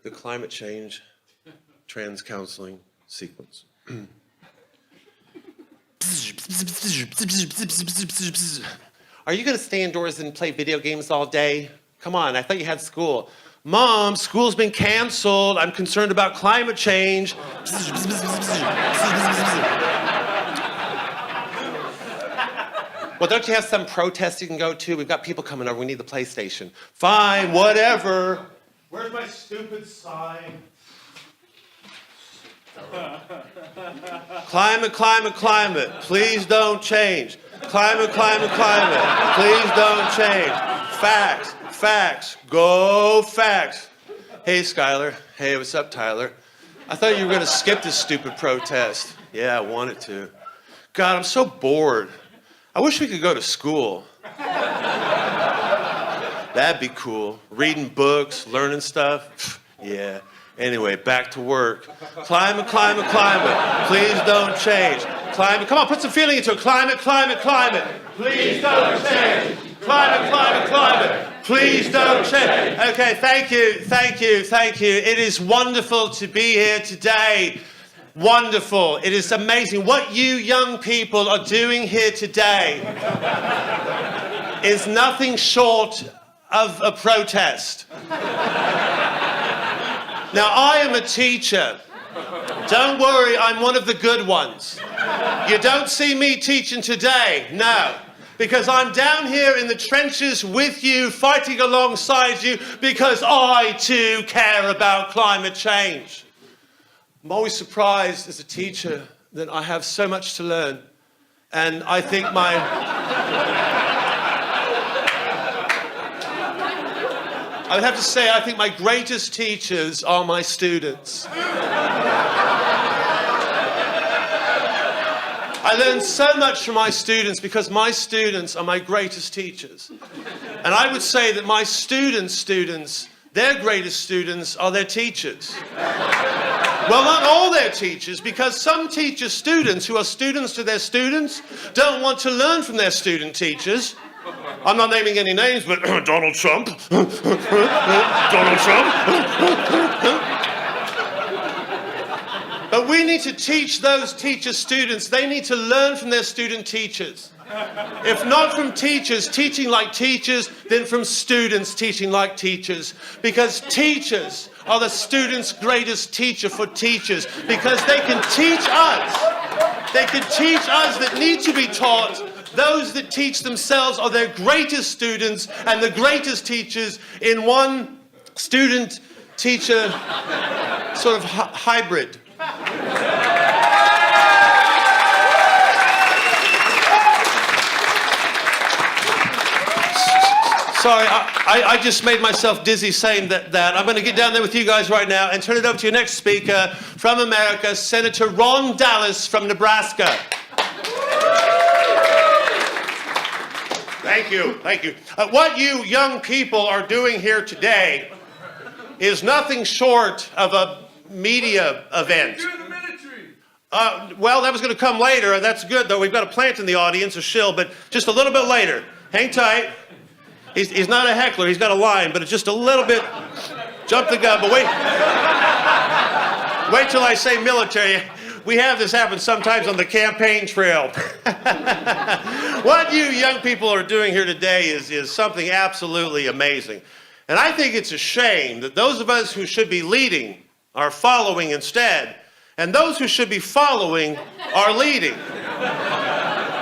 the climate change trans counseling sequence. Are you going to stay indoors and play video games all day? Come on, I thought you had school. Mom, school's been canceled. I'm concerned about climate change. Well, don't you have some protest you can go to? We've got people coming over. We need the PlayStation. Fine, whatever. Where's my stupid sign? Climate, climate, climate. Please don't change. Climate, climate, climate. Please don't change. Facts, facts. Go facts. Hey, Skylar. Hey, what's up, Tyler? I thought you were going to skip this stupid protest. Yeah, I wanted to. God, I'm so bored. I wish we could go to school. That'd be cool. Reading books, learning stuff. Yeah. Anyway, back to work. Climate, climate, climate. Please don't change. Climate, come on, put some feeling into it. Climate, climate, climate. Please don't change. Climate, climate, climate. Please don't change. Okay, thank you, thank you, thank you. It is wonderful to be here today. Wonderful. It is amazing. What you young people are doing here today is nothing short of a protest. Now, I am a teacher. Don't worry, I'm one of the good ones. You don't see me teaching today, no. Because I'm down here in the trenches with you, fighting alongside you, because I too care about climate change. I'm always surprised as a teacher that I have so much to learn. And I think I would have to say, I think my greatest teachers are my students. I learn so much from my students because my students are my greatest teachers. And I would say that my students' their greatest students are their teachers. Well, not all their teachers, because some teachers' students who are students to their students don't want to learn from their student teachers. I'm not naming any names, but Donald Trump. Donald Trump. But we need to teach those teacher students. They need to learn from their student teachers. If not from teachers teaching like teachers, then from students teaching like teachers. Because teachers are the students' greatest teacher for teachers. Because they can teach us. They can teach us that need to be taught. Those that teach themselves are their greatest students and the greatest teachers in one student-teacher sort of hybrid. Sorry, I just made myself dizzy saying that. I'm going to get down there with you guys right now and turn it over to your next speaker from America, Senator Ron Dallas from Nebraska. Thank you, thank you. What you young people are doing here today is nothing short of a media event. You're in the military. Well, that was going to come later. That's good, though. We've got a plant in the audience, a shill, but just a little bit later. Hang tight. He's not a heckler. He's got a line, but it's just a little bit. Jump the gun, but wait. Wait till I say military. We have this happen sometimes on the campaign trail. What you young people are doing here today is something absolutely amazing. And I think it's a shame that those of us who should be leading are following instead, and those who should be following are leading.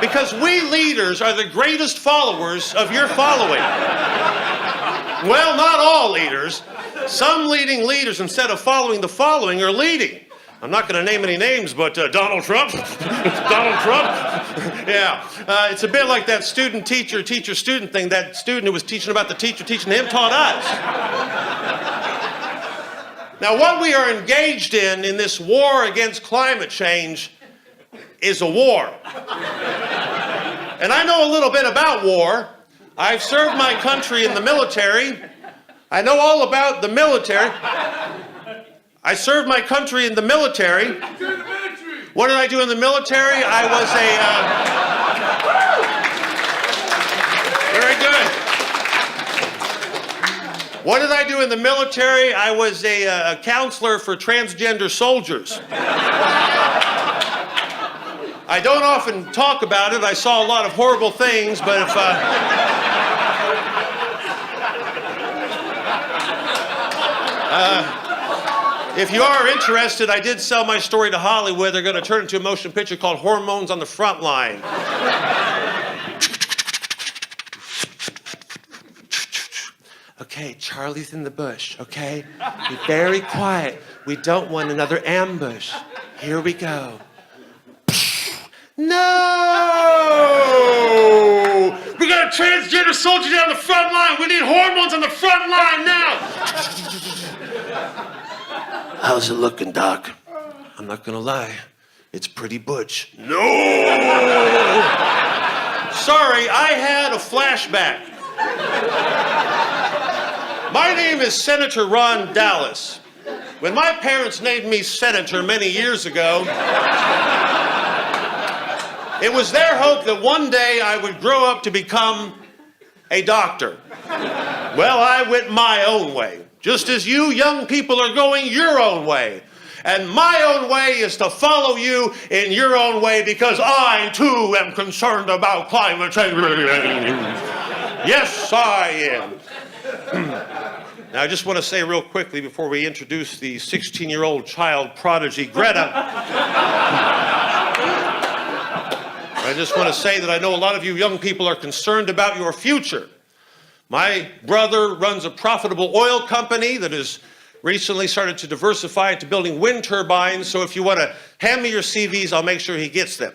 Because we leaders are the greatest followers of your following. Well, not all leaders. Some leading leaders, instead of following the following, are leading. I'm not going to name any names, but Donald Trump, Donald Trump, yeah. It's a bit like that student-teacher, teacher-student thing. That student who was teaching about the teacher teaching him taught us. Now, what we are engaged in this war against climate change is a war. And I know a little bit about war. I've served my country in the military. I know all about the military. I served my country in the military. You're in the military. What did I do in the military? I was a... Very good. What did I do in the military? I was a counselor for transgender soldiers. I don't often talk about it. I saw a lot of horrible things, but if you are interested, I did sell my story to Hollywood. They're going to turn it into a motion picture called Hormones on the Front Line. Okay, Charlie's in the bush, okay? Be very quiet. We don't want another ambush. Here we go. No! We got a transgender soldier down the front line. We need hormones on the front line now. How's it looking, Doc? I'm not gonna lie. It's pretty butch. No! Sorry, I had a flashback. My name is Senator Ron Dallas. When my parents named me Senator many years ago, it was their hope that one day I would grow up to become a doctor. Well, I went my own way, just as you young people are going your own way. And my own way is to follow you in your own way because I, too, am concerned about climate change. Yes, I am. Now, I just want to say real quickly before we introduce the 16-year-old child prodigy, Greta. I just want to say that I know a lot of you young people are concerned about your future. My brother runs a profitable oil company that has recently started to diversify into building wind turbines, so if you want to hand me your CVs, I'll make sure he gets them.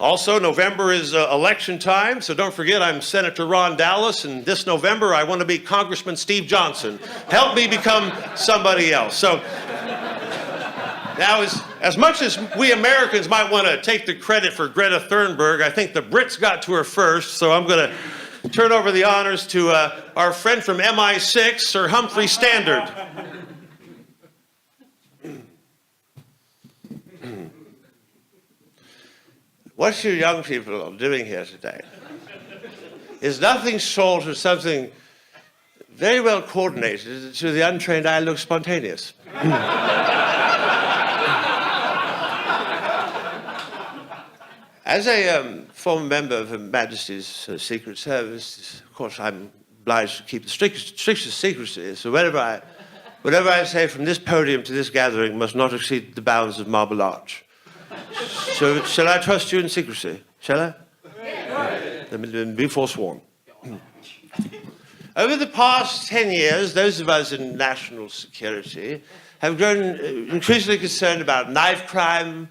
Also, November is election time, so don't forget I'm Senator Ron Dallas, and this November I want to be Congressman Steve Johnson. Help me become somebody else. So, now, as much as we Americans might want to take the credit for Greta Thunberg, I think the Brits got to her first, so I'm going to turn over the honors to our friend from MI6, Sir Humphrey Standard. What you young people are doing here today is nothing short of something very well coordinated. To the untrained eye, looks spontaneous. As a former member of Her Majesty's Secret Service, of course, I'm obliged to keep the strictest secrecy. So whatever I say from this podium to this gathering must not exceed the bounds of Marble Arch. So shall I trust you in secrecy? Shall I? Then be forsworn. Over the past 10 years, those of us in national security have grown increasingly concerned about knife crime,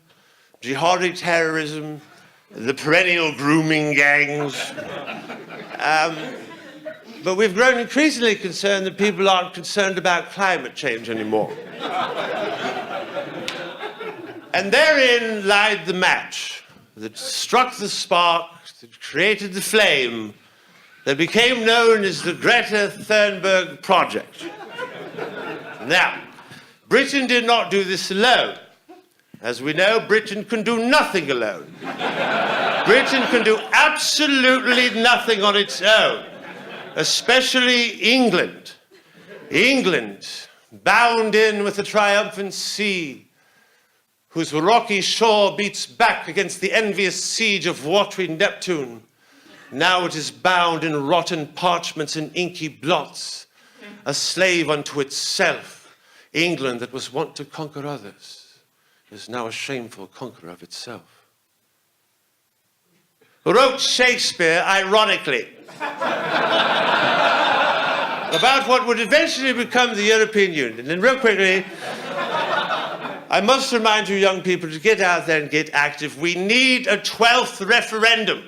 jihadi terrorism, the perennial grooming gangs. But we've grown increasingly concerned that people aren't concerned about climate change anymore. And therein lied the match that struck the spark, that created the flame, that became known as the Greta Thunberg Project. Now, Britain did not do this alone. As we know, Britain can do nothing alone. Britain can do absolutely nothing on its own, especially England. England, bound in with the triumphant sea, whose rocky shore beats back against the envious siege of watery Neptune. Now it is bound in rotten parchments and inky blots, a slave unto itself. England that was wont to conquer others is now a shameful conqueror of itself. Wrote Shakespeare, ironically, about what would eventually become the European Union. And real quickly, I must remind you young people to get out there and get active. We need a 12th referendum.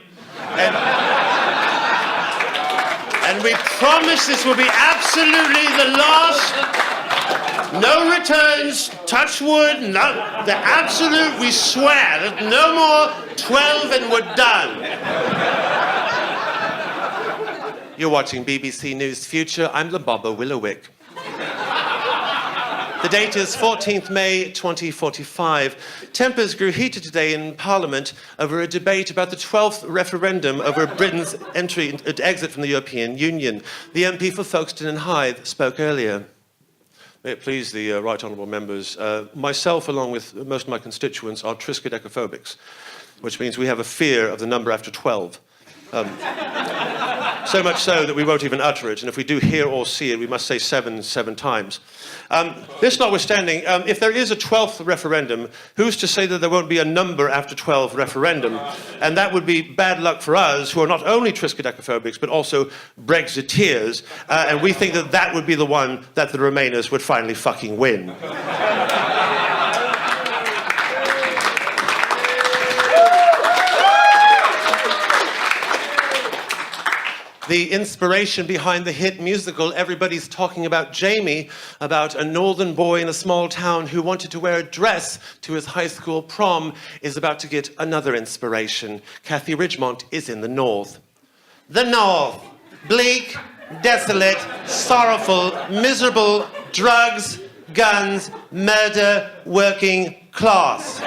And we promise this will be absolutely the last. No returns, touch wood, no, the absolute, we swear, that no more 12 and we're done. You're watching BBC News Future. I'm Lubombo Willowick. The The date is 14th May 2045. Tempers grew heated today in Parliament over a debate about the 12th referendum over Britain's exit from the European Union. The MP for Folkestone and Hythe spoke earlier. May it please the right honourable members, myself, along with most of my constituents, are triskaidekaphobics, which means we have a fear of the number after 12. So much so that we won't even utter it, and if we do hear or see it, we must say seven times. This notwithstanding, if there is a 12th referendum, who's to say that there won't be a number after 12 referendum? And that would be bad luck for us, who are not only triskaidekaphobics, but also Brexiteers, and we think that that would be the one that the Remainers would finally fucking win. The inspiration behind the hit musical Everybody's Talking About Jamie, about a northern boy in a small town who wanted to wear a dress to his high school prom, is about to get another inspiration. Kathy Ridgemont is in the north. The north. Bleak, desolate, sorrowful, miserable, drugs, guns, murder, working class.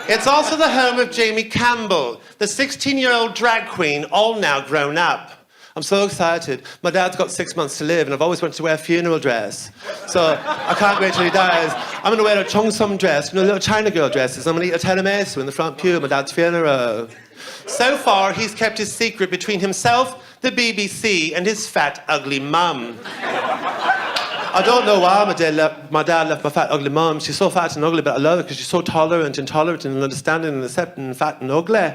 It's also the home of Jamie Campbell, the 16-year-old drag queen, all now grown up. I'm so excited. My dad's got 6 months to live, and I've always wanted to wear a funeral dress. So I can't wait till he dies. I'm going to wear a cheongsam dress, you know, little China girl dresses. I'm going to eat a tiramisu in the front pew at my dad's funeral. So far, he's kept his secret between himself, the BBC, and his fat, ugly mum. I don't know why my dad left my fat, ugly mum. She's so fat and ugly, but I love her because she's so tolerant and understanding and accepting and fat and ugly.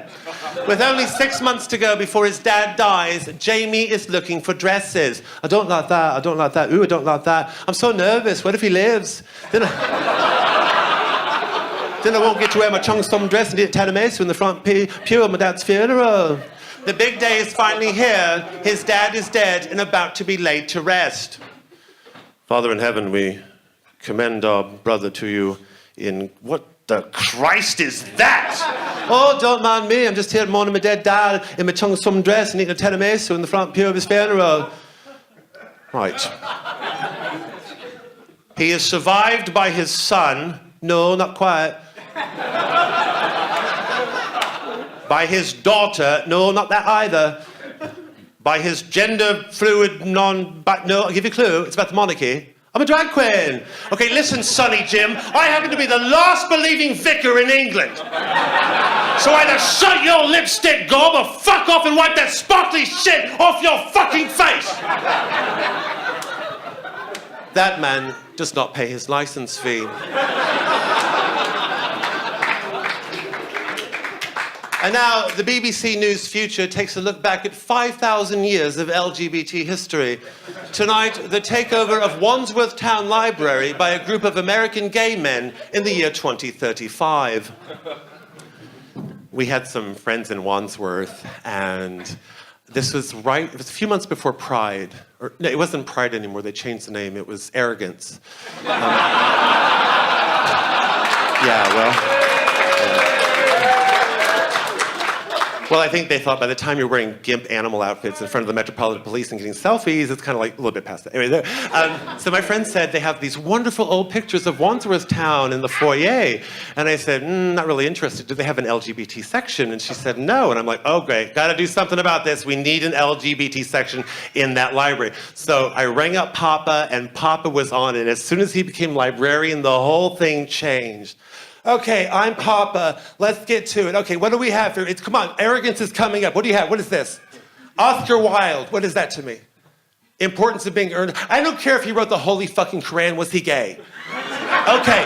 With only 6 months to go before his dad dies, Jamie is looking for dresses. I don't like that. I don't like that. Ooh, I don't like that. I'm so nervous. What if he lives? Then I won't get to wear my cheongsam dress and eat tiramisu in the front pew of my dad's funeral. The big day is finally here. His dad is dead and about to be laid to rest. Father in heaven, we commend our brother to you in... What the Christ is that? Oh, don't mind me. I'm just here mourning my dead dad in my cheongsam dress and eating a tiramisu in the front pew of his funeral. Right. He is survived by his son. No, not quite. By his daughter. No, not that either. By his gender fluid no, I'll give you a clue. It's about the monarchy. I'm a drag queen. Okay, listen, Sonny Jim. I happen to be the last believing vicar in England. So either shut your lipstick gob or fuck off and wipe that sparkly shit off your fucking face. That man does not pay his license fee. And now, the BBC News Future takes a look back at 5,000 years of LGBT history. Tonight, the takeover of Wandsworth Town Library by a group of American gay men in the year 2035. We had some friends in Wandsworth, and this was it was a few months before Pride. Or, no, it wasn't Pride anymore, they changed the name, it was Arrogance. Well, I think they thought by the time you're wearing gimp animal outfits in front of the Metropolitan Police and getting selfies, it's kind of like a little bit past that. Anyway, so my friend said they have these wonderful old pictures of Wandsworth Town in the foyer. And I said, not really interested. Do they have an LGBT section? And she said, no. And I'm like, oh, great. Got to do something about this. We need an LGBT section in that library. So I rang up Papa, and Papa was on it. As soon as he became librarian, the whole thing changed. Okay, I'm Papa. Let's get to it. Okay, what do we have here? Come on, Arrogance is coming up. What do you have? What is this? Oscar Wilde. What is that to me? Importance of being earned. I don't care if he wrote the holy fucking Quran. Was he gay? Okay,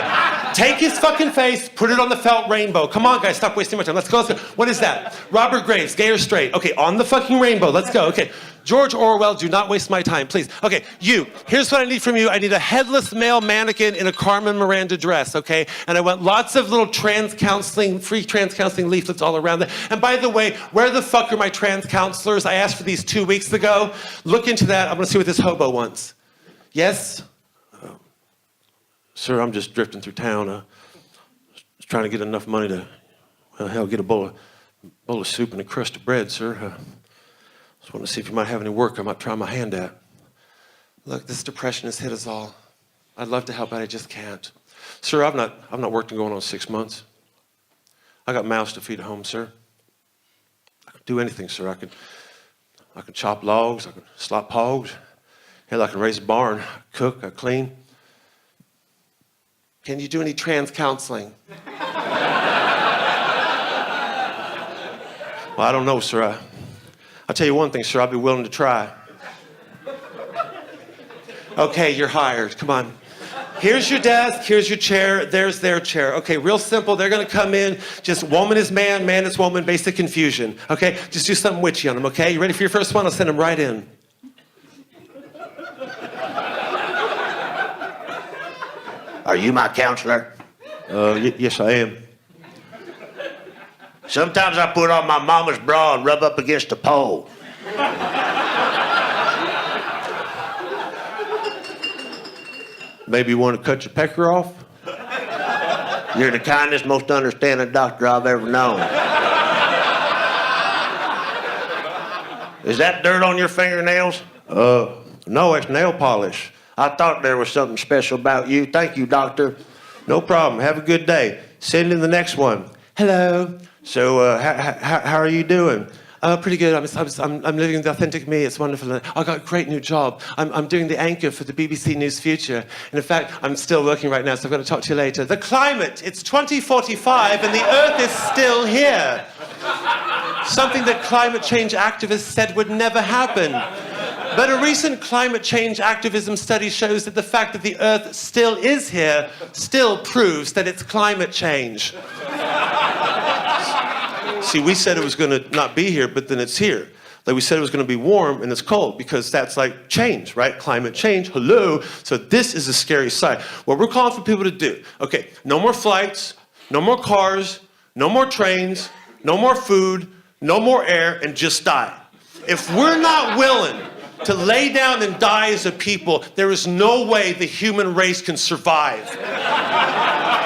take his fucking face, put it on the felt rainbow. Come on, guys, stop wasting my time. Let's go. What is that? Robert Graves, gay or straight? Okay, on the fucking rainbow. Let's go. Okay. George Orwell, do not waste my time, please. Okay, here's what I need from you. I need a headless male mannequin in a Carmen Miranda dress, okay? And I want lots of little free trans counseling leaflets all around that. And by the way, where the fuck are my trans counselors? I asked for these 2 weeks ago. Look into that. I'm gonna see what this hobo wants. Yes? Sir, I'm just drifting through town. Just trying to get enough money to, well, hell, get a bowl of soup and a crust of bread, sir. Just want to see if you might have any work I might try my hand at. Look, this depression has hit us all. I'd love to help, but I just can't. Sir, I've not worked in going on 6 months. I got mouths to feed at home, sir. I can do anything, sir. I can chop logs, I can slop hogs. Hell, I can raise a barn, I cook, I clean. Can you do any trans counseling? Well, I don't know, sir. I'll tell you one thing, sir, I'll be willing to try. Okay, you're hired, come on. Here's your desk, here's your chair, there's their chair. Okay, real simple, they're gonna come in, just woman is man, man is woman, basic confusion. Okay, just do something witchy on them, okay? You ready for your first one? I'll send them right in. Are you my counselor? Yes, I am. Sometimes I put on my mama's bra and rub up against a pole. Maybe you want to cut your pecker off? You're the kindest, most understanding doctor I've ever known. Is that dirt on your fingernails? No, it's nail polish. I thought there was something special about you. Thank you, doctor. No problem. Have a good day. Send in the next one. Hello. So, how are you doing? Pretty good. I'm living the authentic me. It's wonderful. I got a great new job. I'm doing the anchor for the BBC News Future. And in fact, I'm still working right now, so I'm going to talk to you later. The climate, it's 2045 and the Earth is still here. Something that climate change activists said would never happen. But a recent climate change activism study shows that the fact that the Earth still is here still proves that it's climate change. See, we said it was going to not be here, but then it's here. Like we said it was going to be warm and it's cold because that's like change, right? Climate change, hello. So this is a scary sight. What we're calling for people to do, okay, no more flights, no more cars, no more trains, no more food, no more air, and just die. If we're not willing to lay down and die as a people, there is no way the human race can survive.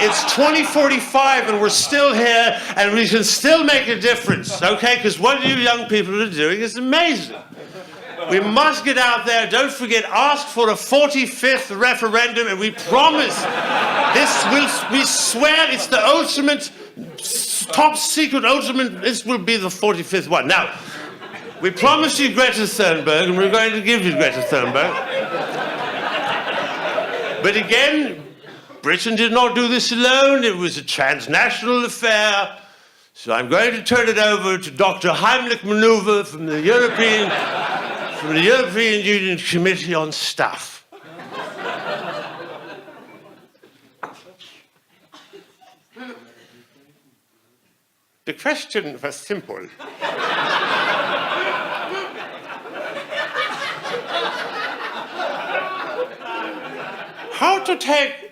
It's 2045 and we're still here and we can still make a difference, okay? Because what you young people are doing is amazing. We must get out there. Don't forget, ask for a 45th referendum and we promise we swear it's the ultimate, top secret ultimate, this will be the 45th one. Now, we promised you Greta Thunberg and we're going to give you Greta Thunberg. But again, Britain did not do this alone. It was a transnational affair. So I'm going to turn it over to Dr. Heimlich Maneuver from the European Union Committee on Staff. The question was simple. How to take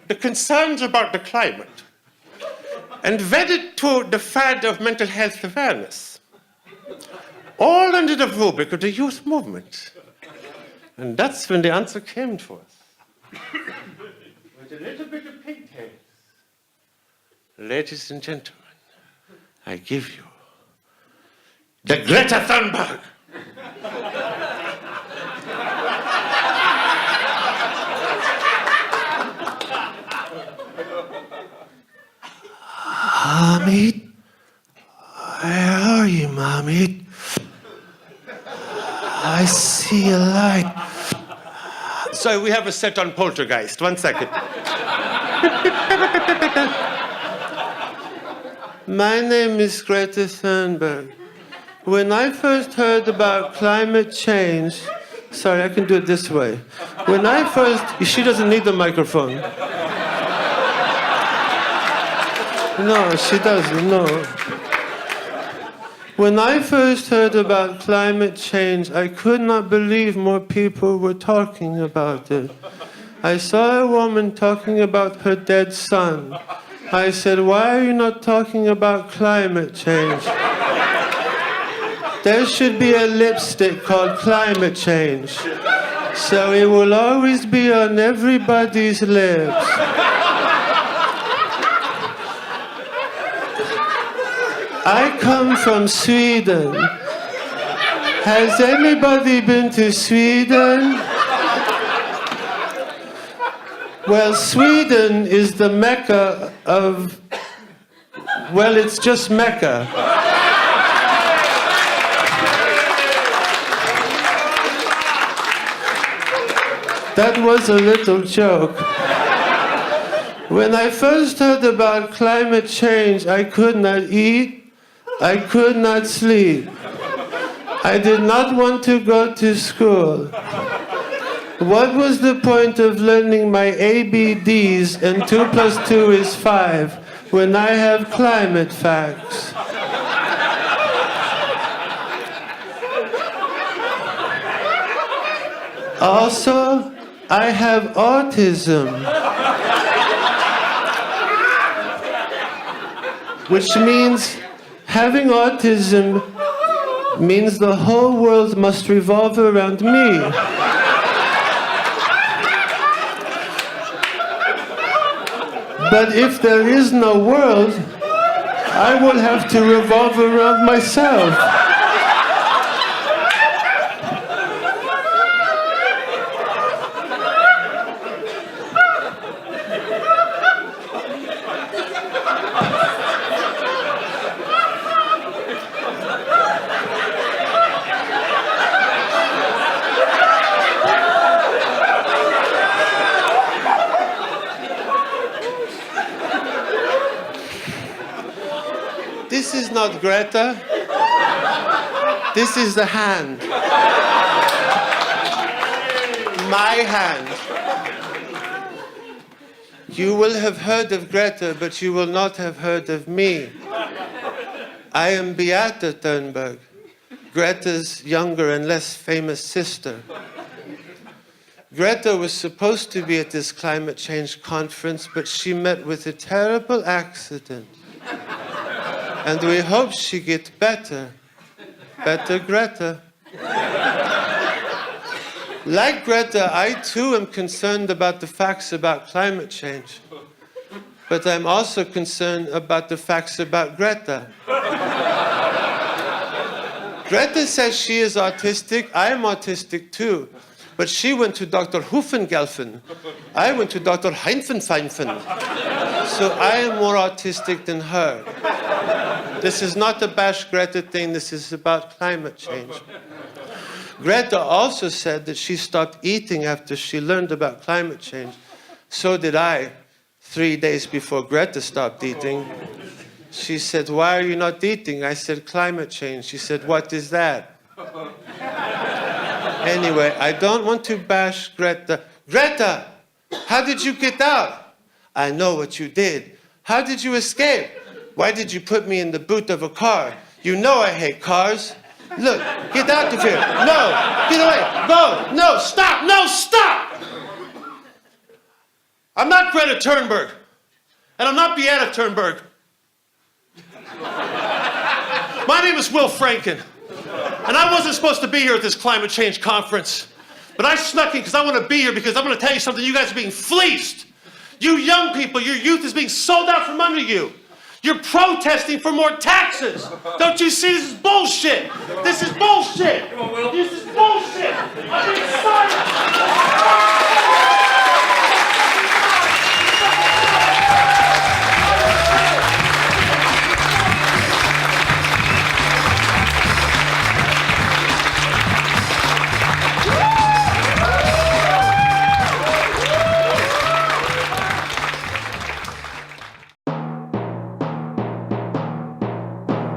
the concerns about the climate and wed it to the fad of mental health awareness, all under the rubric of the youth movement. And that's when the answer came to us. With a little bit of pigtails. Ladies and gentlemen, I give you the Greta Thunberg. Mommy? Where are you, Mommy? I see a light. So we have a set on Poltergeist. 1 second. My name is Greta Thunberg. When I first heard about climate change, sorry, I can do it this way. When I first, she doesn't need the microphone. No, she doesn't, no. When I first heard about climate change, I could not believe more people were talking about it. I saw a woman talking about her dead son. I said, why are you not talking about climate change? There should be a lipstick called climate change. So it will always be on everybody's lips. I come from Sweden. Has anybody been to Sweden? Well, Sweden is the Mecca of, well, it's just Mecca. That was a little joke. When I first heard about climate change, I could not eat, I could not sleep. I did not want to go to school. What was the point of learning my ABDs and 2 + 2 is 5 when I have climate facts? Also, I have autism, which means having autism means the whole world must revolve around me. But if there is no world, I will have to revolve around myself. This is not Greta. This is the hand. My hand. You will have heard of Greta, but you will not have heard of me. I am Greta Thunberg, Greta's younger and less famous sister. Greta was supposed to be at this climate change conference, but she met with a terrible accident. And we hope she gets better. Better Greta. Like Greta, I too am concerned about the facts about climate change. But I'm also concerned about the facts about Greta. Greta says she is autistic. I am autistic too. But she went to Dr. Hufengelfen. I went to Dr. Heinfenfeinfen. So I am more autistic than her. This is not a bash Greta thing, this is about climate change. Greta also said that she stopped eating after she learned about climate change. So did I, 3 days before Greta stopped eating. She said, "Why are you not eating?" I said, "Climate change." She said, "What is that?" Anyway, I don't want to bash Greta. Greta, how did you get out? I know what you did. How did you escape? Why did you put me in the boot of a car? You know I hate cars. Look, get out of here. No, get away. Go. No, stop. No, stop. I'm not Greta Thunberg. And I'm not Beata Thunberg. My name is Will Franken. And I wasn't supposed to be here at this climate change conference. But I snuck in because I want to be here because I'm going to tell you something. You guys are being fleeced. You young people, your youth is being sold out from under you. You're protesting for more taxes. Don't you see? This is bullshit. This is bullshit. This is bullshit. I'm being silent.